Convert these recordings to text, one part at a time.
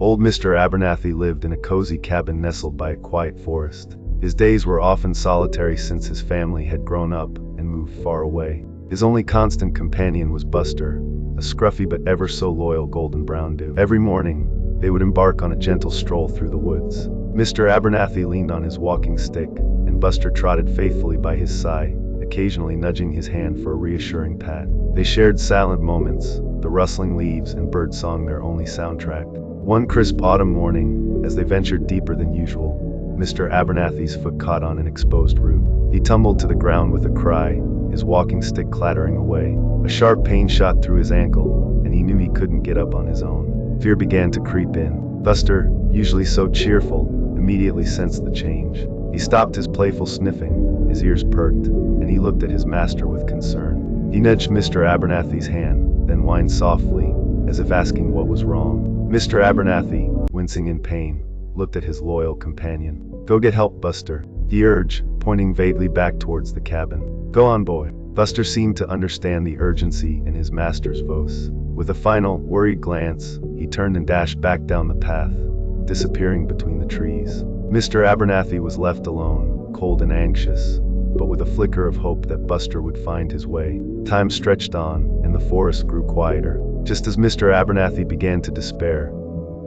Old Mr. Abernathy lived in a cozy cabin nestled by a quiet forest. His days were often solitary since his family had grown up and moved far away. His only constant companion was Buster, a scruffy but ever so loyal golden brown dude. Every morning, they would embark on a gentle stroll through the woods. Mr. Abernathy leaned on his walking stick, and Buster trotted faithfully by his side, occasionally nudging his hand for a reassuring pat. They shared silent moments, the rustling leaves and birdsong their only soundtrack. One crisp autumn morning, as they ventured deeper than usual, Mr. Abernathy's foot caught on an exposed root. He tumbled to the ground with a cry, his walking stick clattering away. A sharp pain shot through his ankle, and he knew he couldn't get up on his own. Fear began to creep in. Buster, usually so cheerful, immediately sensed the change. He stopped his playful sniffing, his ears perked, and he looked at his master with concern. He nudged Mr. Abernathy's hand, then whined softly, as if asking what was wrong. Mr. Abernathy, wincing in pain, looked at his loyal companion. "Go get help, Buster," he urged, pointing vaguely back towards the cabin. "Go on, boy." Buster seemed to understand the urgency in his master's voice. With a final, worried glance, he turned and dashed back down the path, disappearing between the trees. Mr. Abernathy was left alone, cold and anxious, but with a flicker of hope that Buster would find his way. Time stretched on, and the forest grew quieter. Just as Mr. Abernathy began to despair,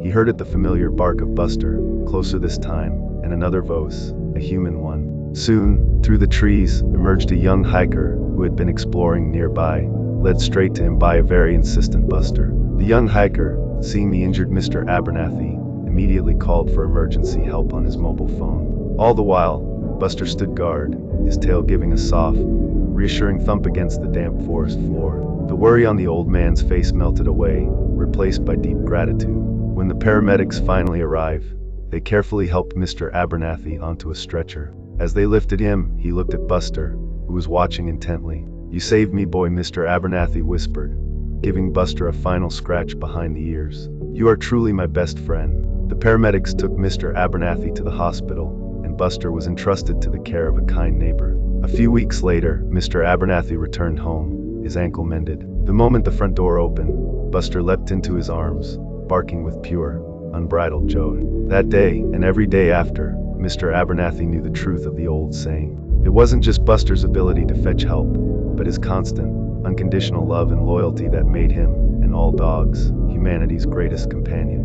he heard the familiar bark of Buster, closer this time, and another voice, a human one. Soon, through the trees, emerged a young hiker who had been exploring nearby, led straight to him by a very insistent Buster. The young hiker, seeing the injured Mr. Abernathy, immediately called for emergency help on his mobile phone. All the while, Buster stood guard, his tail giving a soft, reassuring thump against the damp forest floor. The worry on the old man's face melted away, replaced by deep gratitude. When the paramedics finally arrived, they carefully helped Mr. Abernathy onto a stretcher. As they lifted him, he looked at Buster, who was watching intently. "You saved me, boy," Mr. Abernathy whispered, giving Buster a final scratch behind the ears. "You are truly my best friend." The paramedics took Mr. Abernathy to the hospital, and Buster was entrusted to the care of a kind neighbor. A few weeks later, Mr. Abernathy returned home, his ankle mended. The moment the front door opened, Buster leapt into his arms, barking with pure, unbridled joy. That day, and every day after, Mr. Abernathy knew the truth of the old saying. It wasn't just Buster's ability to fetch help, but his constant, unconditional love and loyalty that made him, and all dogs, humanity's greatest companion.